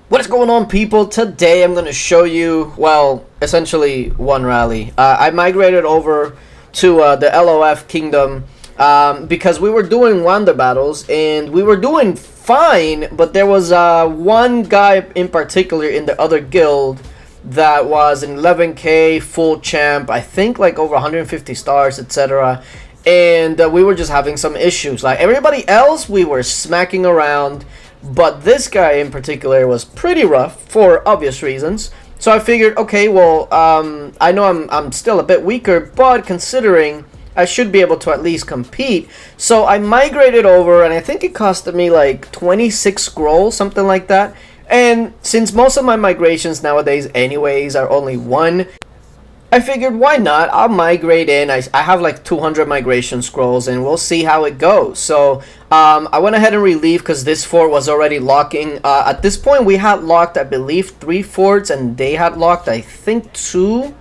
What is going on, people? Today I'm going to show you, well, essentially one rally. I migrated over to the LOF Kingdom because we were doing Wonder Battles and we were doing fine, but there was one guy in particular in the other guild that was an 11k full champ, I think like over 150 stars, etc. And we were just having some issues. Like everybody else, we were smacking around. But this guy in particular was pretty rough for obvious reasons. So I figured, okay, well, I know I'm still a bit weaker, but considering I should be able to at least compete. So I migrated over, and I think it costed me like 26 scrolls, something like that. And since most of my migrations nowadays anyways are only one, I figured, why not? I'll migrate in. I have like 200 migration scrolls, and we'll see how it goes. So I went ahead and relieved because this fort was already locking. At this point, we had locked, I believe, 3 forts, and they had locked, I think, 2.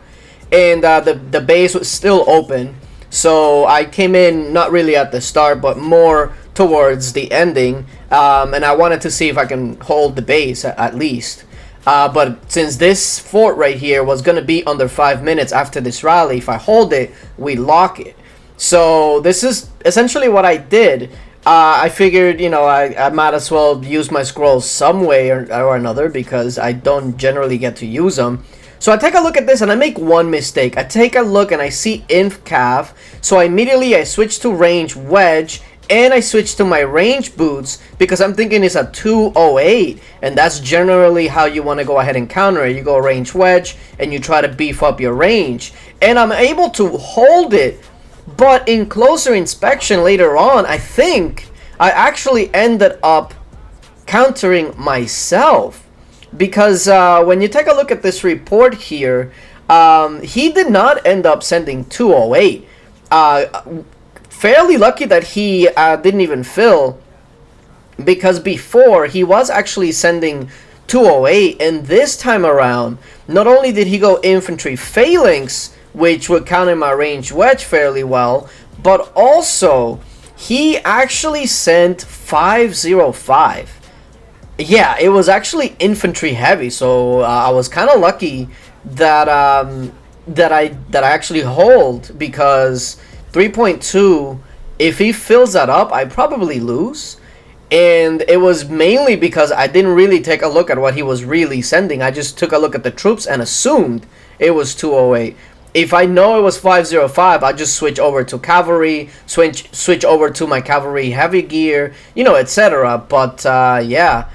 And the base was still open. So I came in not really at the start, but more towards the ending. And I wanted to see if I can hold the base at least. But since this fort right here was going to be under 5 minutes after this rally, if I hold it, we lock it. So this is essentially what I did. I figured, I might as well use my scrolls some way or another because I don't generally get to use them. So I take a look at this and I make one mistake. I take a look and I see Inf Cav. So immediately I switch to range wedge. And I switched to my range boots because I'm thinking it's a 208, and that's generally how you want to go ahead and counter it. You go range wedge and you try to beef up your range, and I'm able to hold it. But in closer inspection later on, I think I actually ended up countering myself because when you take a look at this report here, he did not end up sending 208. Fairly lucky that he didn't even fill, because before he was actually sending 208, and this time around not only did he go infantry phalanx, which would count in my range wedge fairly well, but also he actually sent 505. Yeah, it was actually infantry heavy, so I was kind of lucky that that I actually hold, because 3.2, if he fills that up, I probably lose. And it was mainly because I didn't really take a look at what he was really sending. I just took a look at the troops and assumed it was 208. If I know it was 505, I just switch over to cavalry, switch over to my cavalry heavy gear, etc. But yeah.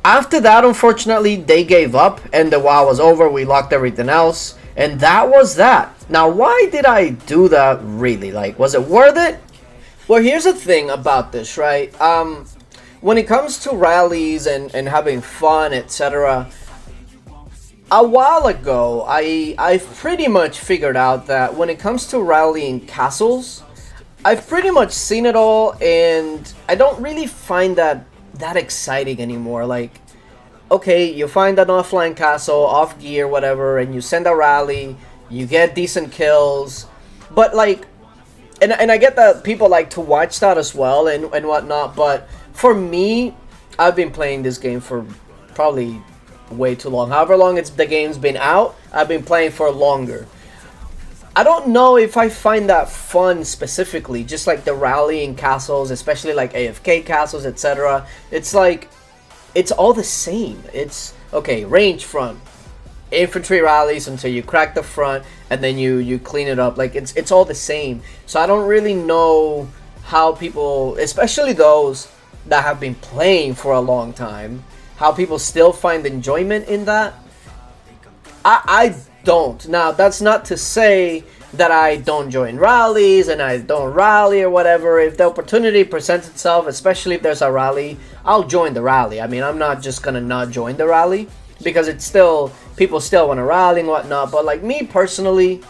After that, unfortunately, they gave up and the WoW was over. We locked everything else. And that was that. Now, why did I do that really? Like, was it worth it? Well, here's the thing about this, right? When it comes to rallies and having fun, etc., a while ago, I've pretty much figured out that when it comes to rallying castles, I've pretty much seen it all, and I don't really find that exciting anymore. Like, okay, you find an offline castle, off gear, whatever, and you send a rally, you get decent kills, but like, and I get that people like to watch that as well and whatnot, but for me, I've been playing this game for probably way too long. However long the game's been out, I've been playing for longer. I don't know if I find that fun specifically, just like the rallying castles, especially like AFK castles, etc. It's like, it's all the same. It's, okay, range front, infantry rallies until you crack the front, and then you clean it up. Like, it's all the same. So I don't really know how people, especially those that have been playing for a long time, how people still find enjoyment in that. I don't. Now, that's not to say that I don't join rallies and I don't rally or whatever. If the opportunity presents itself, especially if there's a rally, I'll join the rally. I mean, I'm not just gonna not join the rally, because it's still, people still want to rally and whatnot. But like me personally,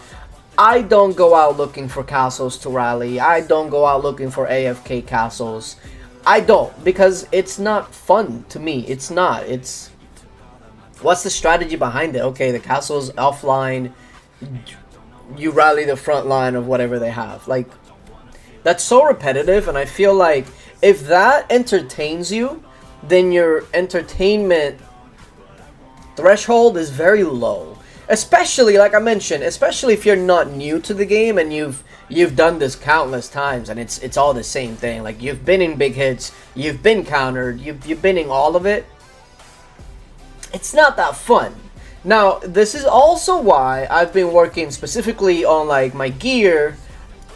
I don't go out looking for castles to rally. I don't go out looking for AFK castles. I don't, because it's not fun to me. It's not. It's, what's the strategy behind it? Okay, the castle's offline, you rally the front line of whatever they have. Like, that's so repetitive, and I feel like if that entertains you, then your entertainment threshold is very low. Especially, like I mentioned, especially if you're not new to the game and you've done this countless times and it's all the same thing. Like you've been in big hits, you've been countered, you've been in all of it. It's not that fun. Now, this is also why I've been working specifically on like my gear,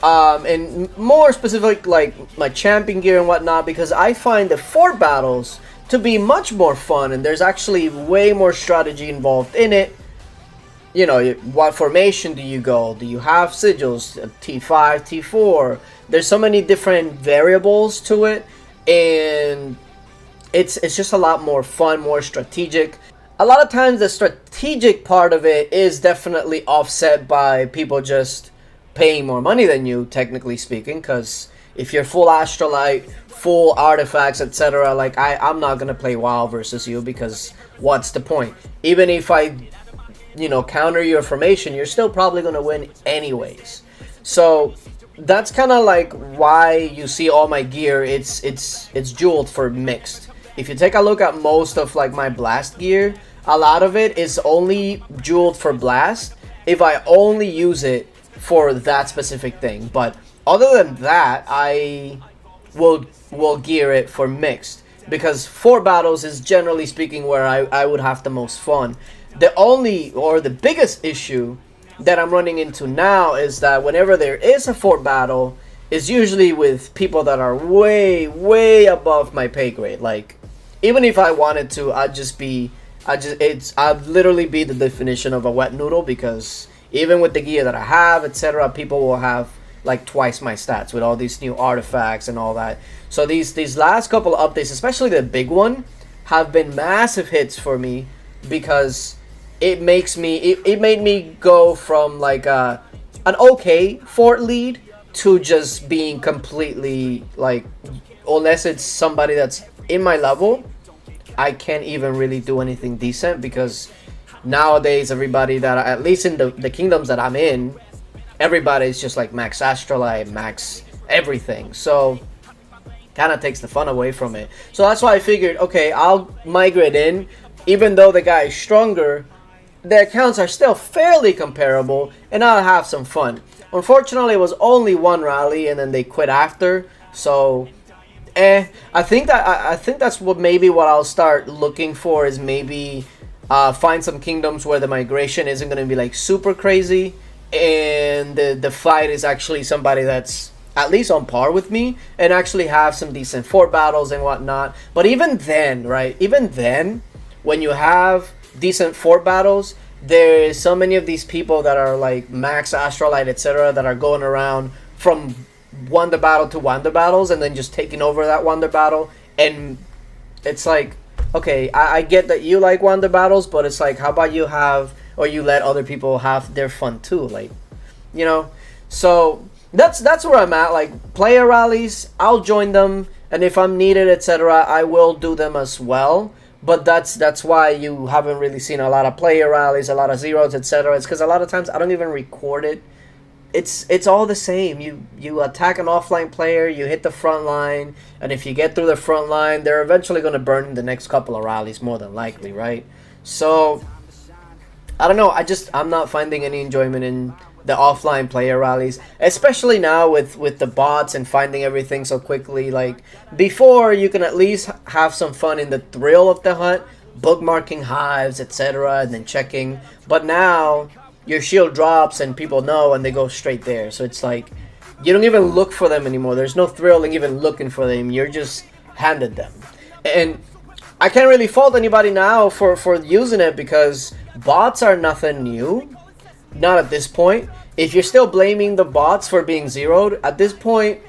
and more specific like my champion gear and whatnot, because I find the fort battles to be much more fun and there's actually way more strategy involved in it. You know, what formation do you go? Do you have sigils? T5, T4. There's so many different variables to it, and it's just a lot more fun, more strategic. A lot of times the strategic part of it is definitely offset by people just paying more money than you, technically speaking, because if you're full Astrolite, full artifacts, etc., like I'm not gonna play WoW versus you, because what's the point? Even if I, you know, counter your formation, you're still probably gonna win anyways. So that's kind of like why you see all my gear, it's jeweled for mixed. If you take a look at most of like my blast gear, a lot of it is only jeweled for blast if I only use it for that specific thing. But other than that, I will gear it for mixed, because fort battles is generally speaking where I would have the most fun. The only or the biggest issue that I'm running into now is that whenever there is a fort battle, is usually with people that are way above my pay grade. Like, even if I wanted to, I'd literally be the definition of a wet noodle, because even with the gear that I have, etc., people will have like twice my stats with all these new artifacts and all that. So these last couple of updates, especially the big one, have been massive hits for me, because it makes me it made me go from like an okay fort lead to just being completely like, unless it's somebody that's in my level, I can't even really do anything decent, because nowadays everybody that, at least in the kingdoms that I'm in, everybody's just like max Astrolite, max everything. So kind of takes the fun away from it. So that's why I figured, okay, I'll migrate in. Even though the guy is stronger, the accounts are still fairly comparable, and I'll have some fun. Unfortunately, it was only one rally, and then they quit after. So, I think that's what I'll start looking for, is maybe find some kingdoms where the migration isn't going to be like super crazy, and the fight is actually somebody that's at least on par with me, and actually have some decent fort battles and whatnot. But even then, right? Even then, when you have decent fort battles, there's so many of these people that are like max Astrolite, etc., that are going around from wonder battle to wonder battles and then just taking over that wonder battle. And it's like, okay, I get that you like wonder battles, but it's like, how about you have, or you let other people have their fun too, like, you know? So that's where I'm at. Like, player rallies, I'll join them, and if I'm needed, etc., I will do them as well. But that's why you haven't really seen a lot of player rallies, a lot of zeros, etc. It's because a lot of times I don't even record it. It's all the same. You attack an offline player, you hit the front line, and if you get through the front line, they're eventually going to burn in the next couple of rallies, more than likely, right? So I don't know. I'm not finding any enjoyment in the offline player rallies, especially now with the bots and finding everything so quickly. Like, before, you can at least have some fun in the thrill of the hunt, bookmarking hives, etc., and then checking. But now your shield drops and people know, and they go straight there. So it's like, you don't even look for them anymore. There's no thrill in even looking for them. You're just handed them. And I can't really fault anybody now for using it, because bots are nothing new. Not at this point. If you're still blaming the bots for being zeroed, at this point,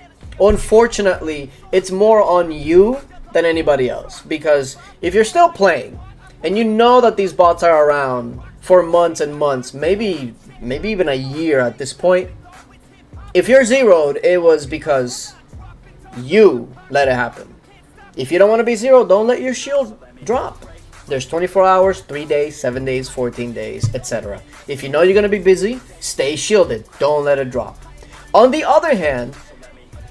unfortunately, it's more on you than anybody else. Because if you're still playing, and you know that these bots are around for months and months, maybe even a year at this point, if you're zeroed, it was because you let it happen. If you don't want to be zeroed, don't let your shield drop. There's 24 hours, 3 days, 7 days, 14 days, etc. If you know you're going to be busy, stay shielded. Don't let it drop. On the other hand,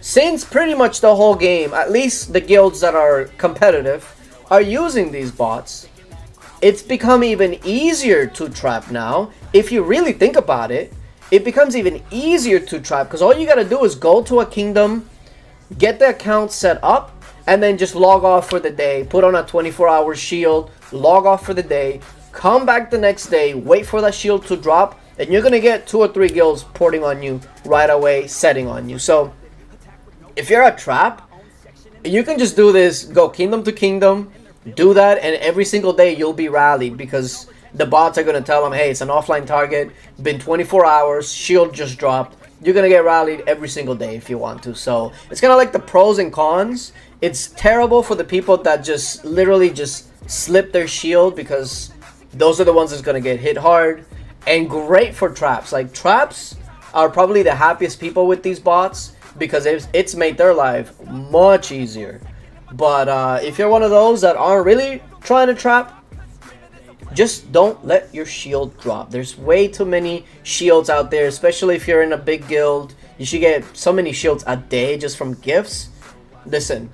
since pretty much the whole game, at least the guilds that are competitive, are using these bots, it's become even easier to trap now. If you really think about it, it becomes even easier to trap because all you gotta do is go to a kingdom, get the account set up, and then just log off for the day, put on a 24-hour shield, log off for the day, come back the next day, wait for that shield to drop, and you're gonna get 2 or 3 guilds porting on you right away, setting on you. So if you're a trap, you can just do this, go kingdom to kingdom, do that, and every single day you'll be rallied because the bots are going to tell them, hey, it's an offline target, been 24 hours, shield just dropped. You're going to get rallied every single day if you want to. So it's kind of like the pros and cons. It's terrible for the people that just literally just slip their shield because those are the ones that's going to get hit hard. And great for traps. Like, traps are probably the happiest people with these bots because it's made their life much easier. But if you're one of those that aren't really trying to trap, just don't let your shield drop. There's way too many shields out there, especially if you're in a big guild. You should get so many shields a day just from gifts. Listen,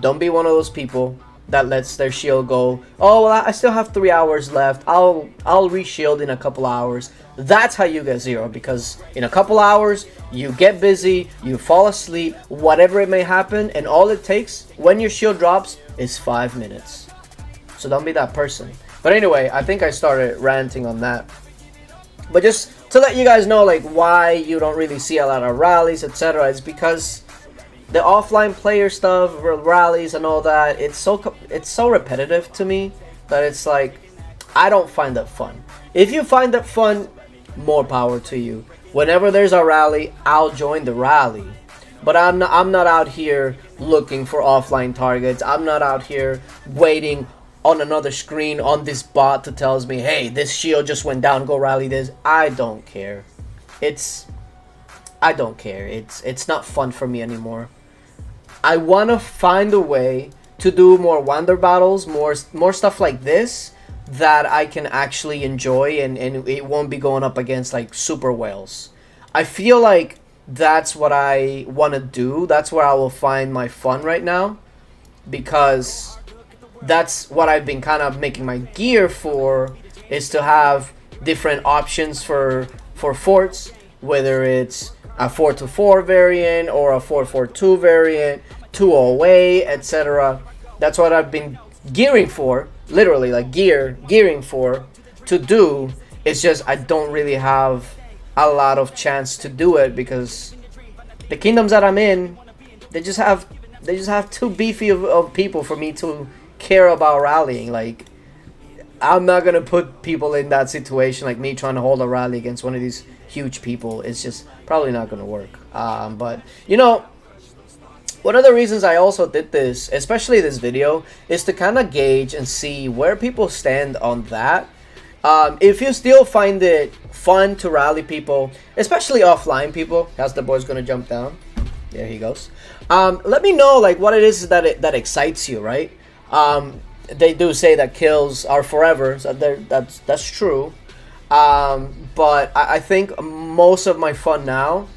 don't be one of those people that lets their shield go. Oh, well, I still have 3 hours left. I'll reshield in a couple hours. That's how you get 0, because in a couple hours you get busy, you fall asleep, whatever it may happen, and all it takes when your shield drops is 5 minutes. So don't be that person. But anyway, I think I started ranting on that. But just to let you guys know, like, why you don't really see a lot of rallies, etc. It's because the offline player stuff, rallies and all that, it's so repetitive to me that it's like, I don't find that fun. If you find that fun, more power to you. Whenever there's a rally, I'll join the rally. But I'm not out here looking for offline targets. I'm not out here waiting on another screen on this bot that tells me, hey, this shield just went down, go rally this. I don't care. I don't care. It's not fun for me anymore. I want to find a way to do more wonder battles, more stuff like this that I can actually enjoy, and it won't be going up against like super whales. I feel like that's what I want to do. That's where I will find my fun right now, because that's what I've been kind of making my gear for, is to have different options for forts, whether it's a 4-4 variant or a 4-4-2 variant, 2-away, etc. That's what I've been gearing for, literally, like gearing for to do. It's just I don't really have a lot of chance to do it because the kingdoms that I'm in, they just have too beefy of people for me to care about rallying. Like, I'm not gonna put people in that situation, like me trying to hold a rally against one of these huge people. It's just probably not gonna work. But you know, one of the reasons I also did this, especially this video, is to kind of gauge and see where people stand on that. If you still find it fun to rally people, especially offline people, as the boy's gonna jump down. There he goes. Let me know like what it is that excites you, right? They do say that kills are forever, so that's true. But I think most of my fun now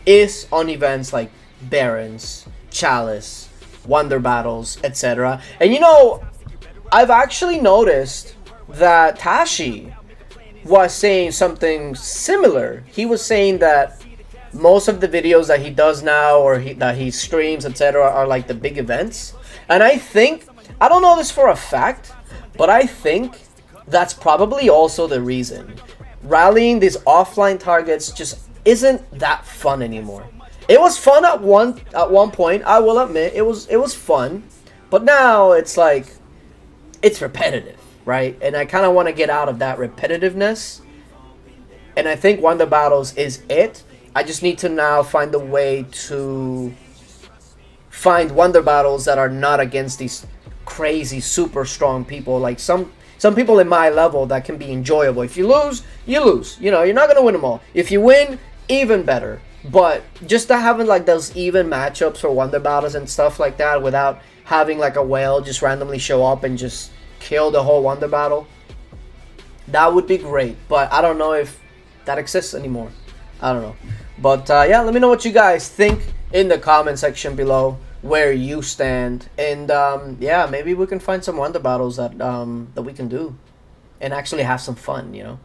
is on events like Barons, Chalice, Wonder Battles, etc. And you know, I've actually noticed that Tashi was saying something similar. He was saying that most of the videos that he does now, or that he streams, etc., are like the big events. And I think, I don't know this for a fact, but I think that's probably also the reason. Rallying these offline targets just isn't that fun anymore. It was fun at one point, I will admit, it was fun, but now it's like, it's repetitive, right? And I kind of want to get out of that repetitiveness, and I think Wonder Battles is it. I just need to now find a way to find Wonder Battles that are not against these crazy, super strong people, like some people in my level that can be enjoyable. If you lose, you lose. You know, you're not going to win them all. If you win, even better. But just to having like those even matchups for Wonder Battles and stuff like that without having like a whale just randomly show up and just kill the whole Wonder Battle, that would be great. But I don't know if that exists anymore. I don't know. But yeah, let me know what you guys think in the comment section below, where you stand. And yeah, maybe we can find some Wonder Battles that we can do. and actually have some fun, you know.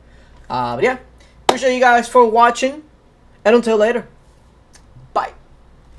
But yeah, appreciate you guys for watching, and until later.